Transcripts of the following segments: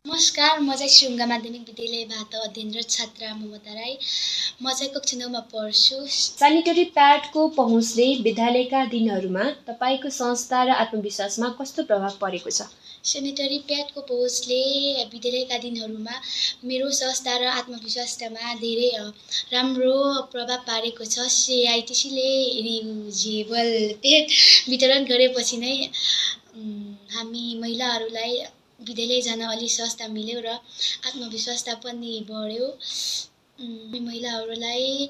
नमस्कार, म चाहिँ श्रीगङ्गा माध्यमिक विद्यालयबाट अध्ययनरत छात्रा ममता राई। म चाहिँ कक्षा 9 मा पढ्छु। सेनिटरी प्याडको पहुँचले विद्यालयका दिनहरूमा तपाईँको संस्था र आत्मविश्वासमा कस्तो प्रभाव परेको छ? सेनिटरी प्याडको पहुँचले विद्यालयका दिनहरूमा मेरो संस्था र आत्मविश्वासमा धेरै राम्रो प्रभाव पारेको छ। सिआइटिसीले रियुजेबल प्याड वितरण गरेपछि नै हामी महिलाहरूलाई विद्यालय जान अलि सस्ता मिल्यो र आत्मविश्वासता पनि बढ्यो। महिलाहरूलाई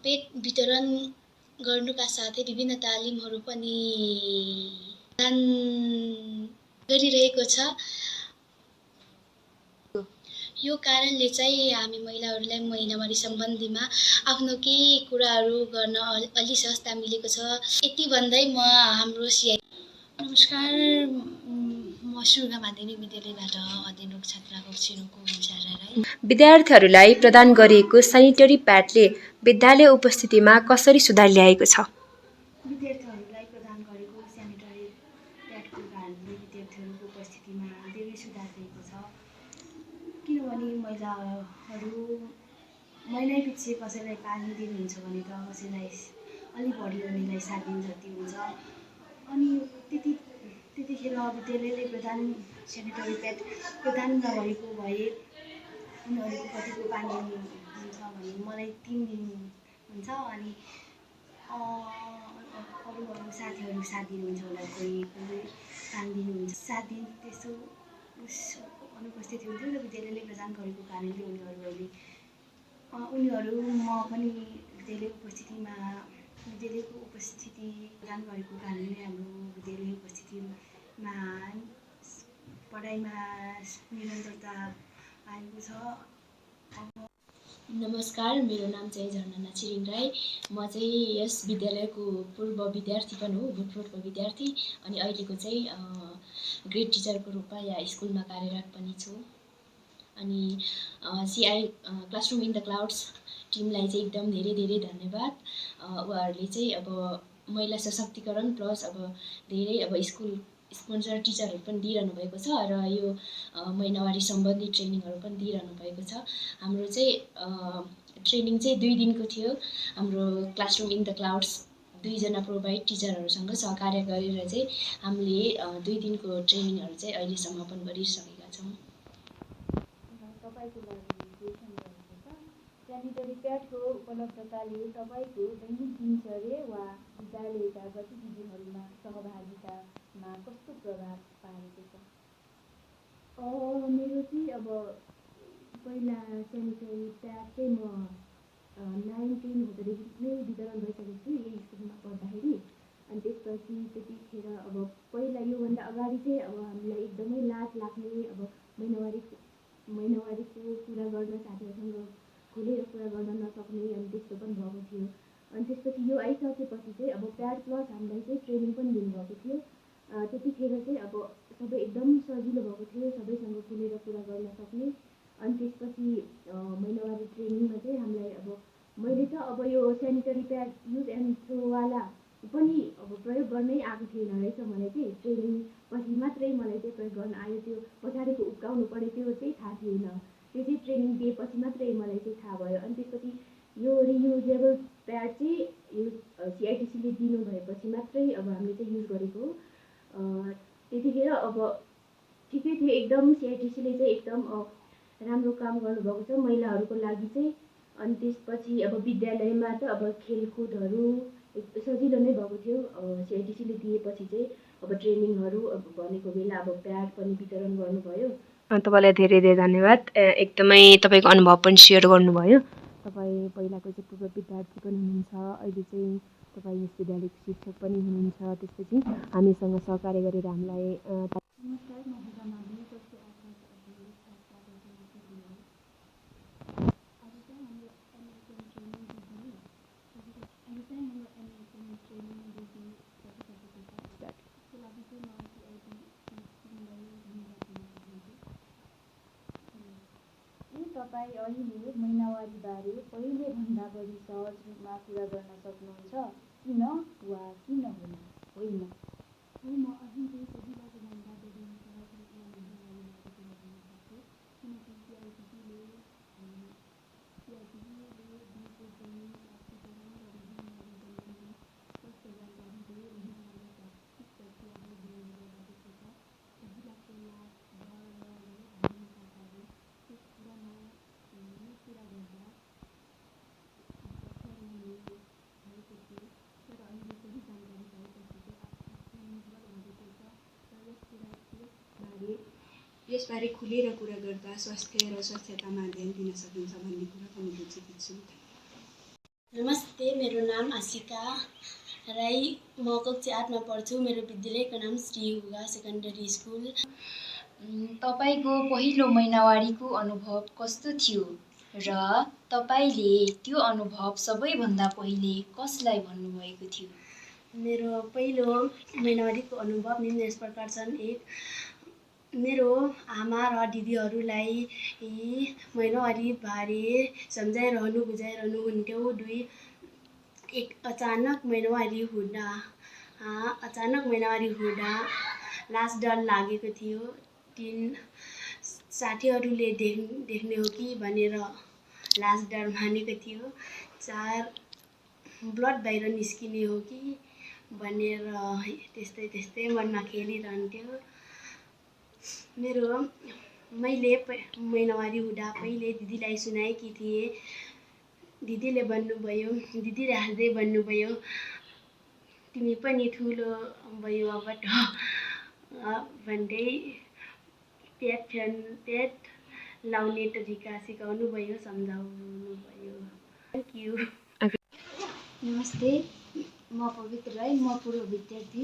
पेट वितरण गर्नुका साथै विभिन्न तालिमहरू पनि प्रदान गरिरहेको छ। यो कारणले चाहिँ हामी महिलाहरूलाई महिनावारी सम्बन्धीमा आफ्नो केही कुराहरू गर्न अलि सस्ता मिलेको छ। यति भन्दै म हाम्रो नमस्कार, म श्रीगङ्गा माध्यमिक विद्यालयबाट अध्ययनरत छात्रा कक्षा 9 को विचारा राई। विद्यार्थीहरूलाई प्रदान गरिएको सेनिटरी प्याडले विद्यालय उपस्थितिमा कसरी सुधार ल्याएको छ? विद्यार्थीहरूलाई प्रदान गरेको सेनिटरी प्याडको कारणले विद्यार्थीहरूको उपस्थितिमा धेरै सुधार दिएको छ। किनभने महिनापछि कसैलाई 5 दिन हुन्छ भने त कसैलाई अलि बढी हुनेलाई 7 दिन जति हुन्छ। अनि त्यतिखेर विद्यालयले सेनिटरी प्याड प्रदान नगरेको भए उनीहरूको कतिको 5 दिन हुन्छ भने मलाई 3 दिन हुन्छ। अनि अरू साथीहरू 7 दिन हुन्छ, कोही 5 दिन हुन्छ, 7 दिन त्यस्तो अनुपस्थित हुन्थ्यो र विद्यालयले प्रदान गरेको कारणले उनीहरू म पनि विद्यालयको उपस्थिति प्रदान गरेको कारणले हाम्रो विद्यालय उपस्थितिमा पढाइमा निरन्तरता आएको छ। नमस्कार, मेरो नाम चाहिँ झरना छिरिङ राई। म चाहिँ यस विद्यालयको पूर्व विद्यार्थी पनि हो, भूतपूर्व विद्यार्थी, अनि अहिलेको चाहिँ ग्रेड टिचरको रूपमा यहाँ स्कुलमा कार्यरत पनि छु। अनि क्लासरुम इन द क्लाउड्स टिमलाई चाहिँ एकदम धेरै धेरै धन्यवाद। उहाँहरूले चाहिँ अब महिला सशक्तिकरण प्लस अब धेरै स्कुल स्पोन्सर टिचरहरू पनि दिइरहनु भएको छ र यो महिनावारी सम्बन्धी ट्रेनिङहरू पनि दिइरहनु भएको छ। हाम्रो चाहिँ ट्रेनिङ चाहिँ 2 दिनको थियो। हाम्रो क्लासरुम इन द क्लाउड्स 2 जना प्रोभाइड टिचरहरूसँग सहकार्य गरेर चाहिँ हामीले 2 दिनको ट्रेनिङहरू चाहिँ अहिले समापन गरिसकेका छौँ। तपाईँको लागि क्वेसन रहेको छ। सेनिटरी प्याडको उपलब्धताले तपाईँको दैनिक दिनचर्या वा विद्यालयका गतिविधिहरूमा सहभागितामा कस्तो प्रभाव पारेको छ? मेरो चाहिँ अब पहिला सेनिटरी प्याड चाहिँ म 9-10 हुँदादेखि नै वितरण भइसकेको छु यही स्कुलमा पढ्दाखेरि। अनि त्यसपछि त्यतिखेर अब पहिला योभन्दा अगाडि चाहिँ अब हामीलाई एकदमै लाज लाग्ने, अब महिनावारीको कुरा गर्न साथीहरूसँग खुलेर कुरा गर्न नसक्ने, अनि त्यस्तो पनि भएको थियो। अनि त्यसपछि यो आइसकेपछि चाहिँ अब प्याड प्लस हामीलाई चाहिँ ट्रेनिङ पनि दिनुभएको थियो। त्यतिखेर चाहिँ अब सबै एकदम सजिलो भएको थियो, सबैसँग खुलेर कुरा गर्न सक्ने। अनि त्यसपछि महिनावारी ट्रेनिङमा चाहिँ हामीलाई अब मैले त अब यो सेनिटरी प्याड युज एन्ड थ्रोवाला पनि अब प्रयोग गर्नै आएको थिएन रहेछ मलाई चाहिँ। ट्रेनिङ पछि मात्रै मलाई चाहिँ प्रयोग गर्न आयो, त्यो पछाडिको उब्काउनु पऱ्यो त्यो चाहिँ थाहा थिएन। त्यो चाहिँ ट्रेनिङ दिएपछि मात्रै मलाई चाहिँ थाहा भयो। अनि त्यसपछि यो रियुजेबल प्याड चाहिँ सिआइटिसीले दिनुभएपछि मात्रै अब हामीले चाहिँ युज गरेको। त्यतिखेर अब ठिकै थियो एकदम, सिआइटिसीले चाहिँ एकदम राम्रो काम गर्नुभएको छ महिलाहरूको लागि चाहिँ। अनि त्यसपछि अब विद्यालयमा त अब खेलकुदहरू सजिलो नै भएको थियो। सिआइटिसीले दिएपछि चाहिँ अब ट्रेनिङहरू अब भनेको बेला अब प्याड पनि वितरण गर्नुभयो। तपाईँलाई धेरै धेरै धन्यवाद। एकदमै तपाईँको अनुभव पनि सेयर गर्नुभयो। तपाईँ पहिलाको चाहिँ पूर्व विद्यार्थी पनि हुनुहुन्छ, अहिले चाहिँ तपाईँ यस विद्यालयको शिक्षक पनि हुनुहुन्छ। त्यसपछि हामीसँग सहकार्य गरेर हामीलाई नमस्कार, म हुजा माध्यमिक कक्षा 8 मा अध्ययनरत छात्रा कक्षा 9 आज चाहिँ हाम्रो एमएसएम ट्रेनिङ दिदी सकिसकेको छ। त्यसको लागि चाहिँ म सिआइटिसीलाई धन्यवाद दिन चाहन्छु। तपाईँ अहिले महिनावारीबारे पहिले भन्दा बढी सहज रूपमा कुरा गर्न सक्नुहुन्छ, किन वा किन होइन? म अहिले पहिलाको भन्दा बढी सहज रूपमा महिनावारीबारे कुरा गर्न यसबारे खुलेर कुरा गर्दा स्वास्थ्य र स्वच्छतामा ध्यान दिन सकिन्छ भन्ने कुरा पनि बुझेकी छु। नमस्ते, मेरो नाम आशिका राई, म कक्षा 8मा पढ्छु। मेरो विद्यालयको नाम श्री युगा सेकेन्डरी स्कुल। तपाईँको पहिलो महिनावारीको अनुभव कस्तो थियो र तपाईँले त्यो अनुभव सबैभन्दा पहिले कसलाई भन्नुभएको थियो? मेरो पहिलो महिनावारीको अनुभव निम्न यस प्रकार छन्। मेरो आमा र दिदीहरूलाई महिनावारी बारे सम्झाइरहनु बुझाइरहनु हुन्थ्यो। एक अचानक महिनावारी हुँदा लास डर लागेको थियो। 3 साथीहरूले देख्ने हो कि भनेर लास डर मानेको थियो। 4 ब्लड बाहिर निस्किने हो कि भनेर त्यस्तै मनमा खेलिरहन्थ्यो। मैले महिनावारी हुँदा पहिले दिदीलाई सुनाएकी थिएँ। दिदीले हाँस्दै भन्नुभयो, तिमी पनि ठुलो भयो अब भन्दै पेट लाउने तरिका सिकाउनु भयो, सम्झाउनु भयो। Thank you. नमस्ते, म पवित्र राई, म पूर्व विद्यार्थी।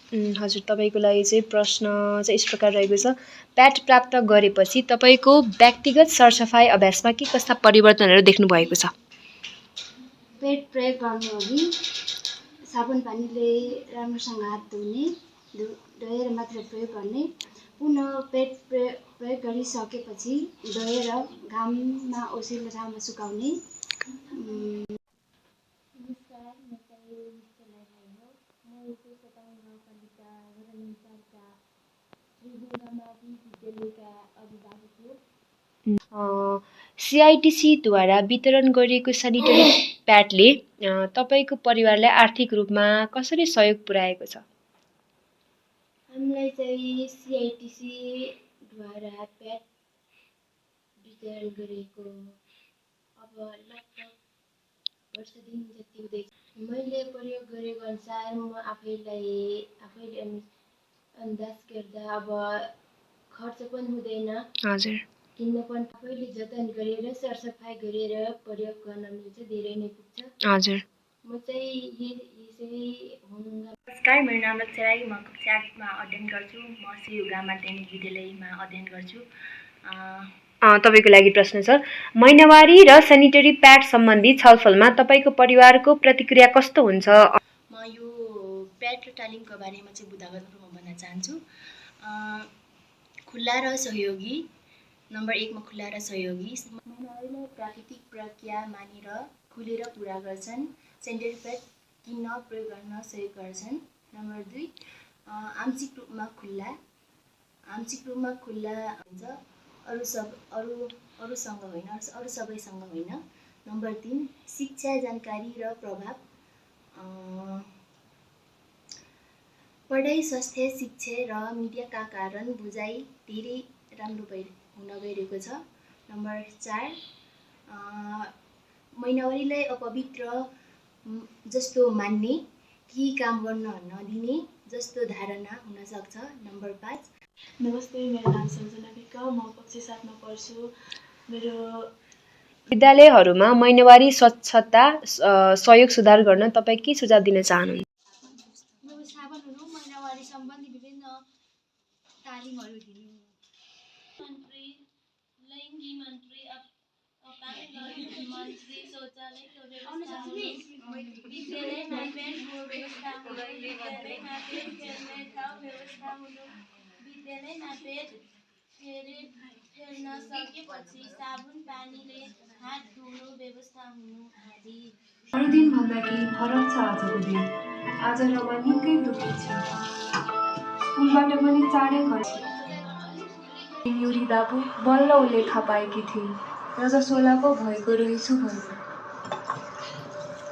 हजुर, तपाईँको लागि चाहिँ प्रश्न चाहिँ यस प्रकार रहेको छ। प्याड प्राप्त गरेपछि तपाईँको व्यक्तिगत सरसफाइ अभ्यासमा के कस्ता परिवर्तनहरू देख्नु भएको छ? पेट प्रयोग गर्नुअघि साबुन पानीले राम्रोसँग हात धुने, धोएर मात्र प्रयोग गर्ने। पुनः पेट प्रयोग गरिसकेपछि धोएर घाममा ओसेर ठाउँमा सुकाउने। नमस्कार, म चाहिँ निश्चला राई हो। म चिसोपाङ गाउँपालिका वडा नम्बर 4का श्रीगङ्गामाथि विद्यालयका अभिभावक हो। CITC द्वारा वितरण गरिएको सेनिटरी प्याडले तपाईँको परिवारलाई आर्थिक रूपमा कसरी सहयोग पुर्याएको छ? हामीलाई चाहिँ CITC द्वारा प्याड वितरण गरेको अब लगभग वर्ष दिन जति हुँदैछ। मैले प्रयोग गरेको अनुसार म आफैले अन्दाज गर्दा अब खर्च पनि हुँदैन। हजुर, किन्न पनि आफैले जतन गरेर सरसफाइ गरेर प्रयोग गर्न मिल्छ, धेरै नै पुग्छ। हजुर। म चाहिँ यसै हुँगा। नमस्कार, मेरो नाम लक्ष्य राई, म कक्षा 8मा अध्ययन गर्छु। म श्री युगा माध्यमिक विद्यालयमा अध्ययन गर्छु। तपाईँको लागि प्रश्न छ। महिनावारी र सेनिटरी प्याड सम्बन्धी छलफलमा तपाईँको परिवारको प्रतिक्रिया कस्तो हुन्छ? म यो प्याड र टालिङको बारेमा चाहिँ बुदागत रूपमा भन्न चाहन्छु। खुल्ला र सहयोगी। नम्बर 1 मा खुल्ला र सहयोगी। महिनावारीलाई प्राकृतिक प्रक्रिया मानेर खुलेर पुरा गर्छन्। सेनिटरी प्याड किन्न प्रयोग गर्न सहयोग गर्छन्। नम्बर 2 आंशिक रूपमा खुल्ला हुन्छ, अरू सबैसँग होइन। नम्बर 3 शिक्षा, जानकारी र प्रभाव। पढाइ, स्वास्थ्य, शिक्षा र मिडियाका कारण बुझाइ धेरै राम्रो हुन गइरहेको छ। नम्बर 4 महिनावारीलाई अपवित्र जस्तो मान्ने, केही काम गर्न नदिने जस्तो धारणा हुन सक्छ। नम्बर 5 नमस्ते, मेरो नाम सञ्जना विक, म कक्षा 7मा पढ्छु। मेरो विद्यालयहरूमा महिनावारी स्वच्छता सहयोग सुधार गर्न तपाईँ के सुझाव दिन चाहनुहुन्छ? व्यवस्थापन हुनु, महिनावारी सम्बन्धी विभिन्न तालिमहरू दिनु। लैङ्गिक मन्त्री, अपाङ्ग मन्त्री, शौचालयको व्यवस्था हुनु, विद्यालयमा पेडको व्यवस्था हुनु, विद्यालयमा पेड खेल्ने ठाउँ व्यवस्था हुनु, विद्यालयमा पेड खेल्न सकेपछि साबुन पानीले हात धुनु व्यवस्था हुनु आदि। अरू दिनभन्दा केही फरक छ आजको दिन। आज रमा निकै दुःखी छ। स्कुलबाट पनि चाँडै खर्च। युरी दाबु बल्ल उसले थाहा पाएकी थिइन् र जसोला पो भएको रहेछु भन्नु।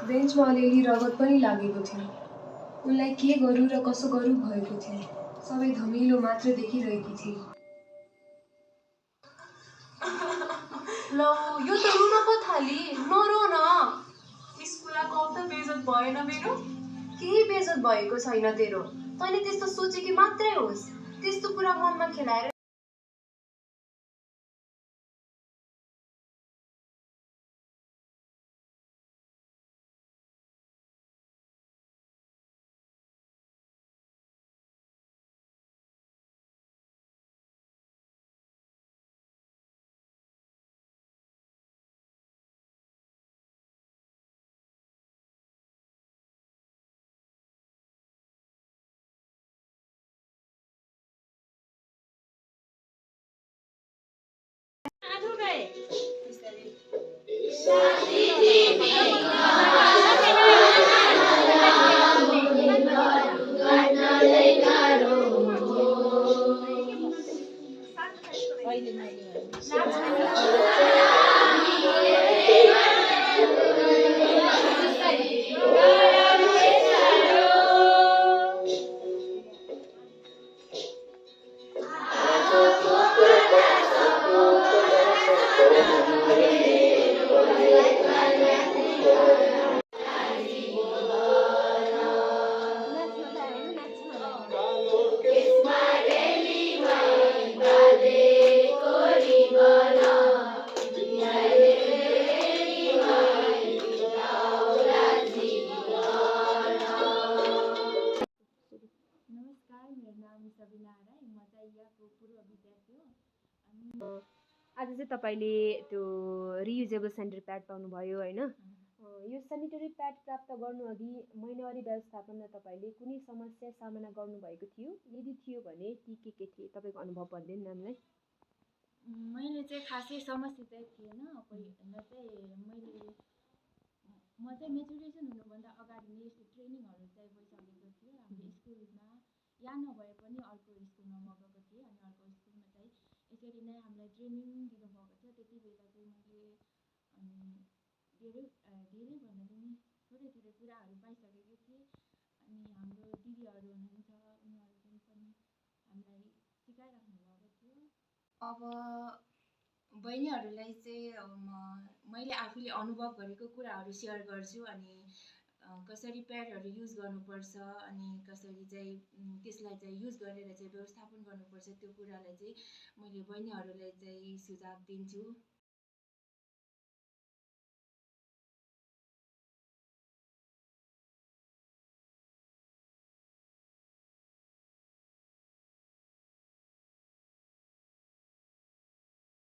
बेन्चमा अलिअलि रगत पनि लागेको थियो। उनलाई के गरौँ र कसो गरौँ भएको थियो। सबै धमिलो मात्र देखिरहेकी थिए। ल यो त रुन पो थाली, नरो न। स्कुलको त बेइज्जत भएन मेरो? केही बेइज्जत भएको छैन तेरो। तैँले त्यस्तो सोचेकी मात्रै होस्। त्यस्तो कुरा मनमा खेलाएर नमस्कार, मेरो नाम सबिना राई। म चाहिँ यहाँको पूर्व विद्यार्थी हो। अनि आज चाहिँ तपाईँले त्यो रियुजेबल सेनिटरी प्याड पाउनुभयो होइन। यो सेनिटरी प्याड प्राप्त गर्नु अघि महिनावारी व्यवस्थापनमा तपाईँले कुनै समस्या सामना गर्नुभएको थियो? यदि थियो भने ती के थिए? तपाईँको अनुभव भनिदिनु न हामीलाई। मैले चाहिँ खासै समस्या चाहिँ थिएन। पहिला चाहिँ म चाहिँ मेचुरेसन हुनुभन्दा अगाडि नै यस्तो ट्रेनिङहरू चाहिँ भइसकेको थियो। हाम्रो स्कुलमा यहाँ नभए पनि अर्को स्कुलमा म गएको थिएँ अनि अर्को स्कुलमा चाहिँ यसरी नै हामीलाई ट्रेनिङ दिनुभएको थियो। त्यति बेला चाहिँ मैले धेरैभन्दा पनि थोरै कुराहरू पाइसकेको थिएँ। अनि हाम्रो दिदीहरू हुनुहुन्छ, उनीहरूले पनि हामीलाई सिकाइराख्नु भएको थियो। अब बहिनीहरूलाई चाहिँ मैले आफूले अनुभव गरेको कुराहरू सेयर गर्छु। अनि कसरी प्याडहरू युज गर्नुपर्छ अनि कसरी चाहिँ त्यसलाई चाहिँ युज गरेर चाहिँ व्यवस्थापन गर्नुपर्छ, त्यो कुरालाई चाहिँ मैले बहिनीहरूलाई चाहिँ सुझाव दिन्छु।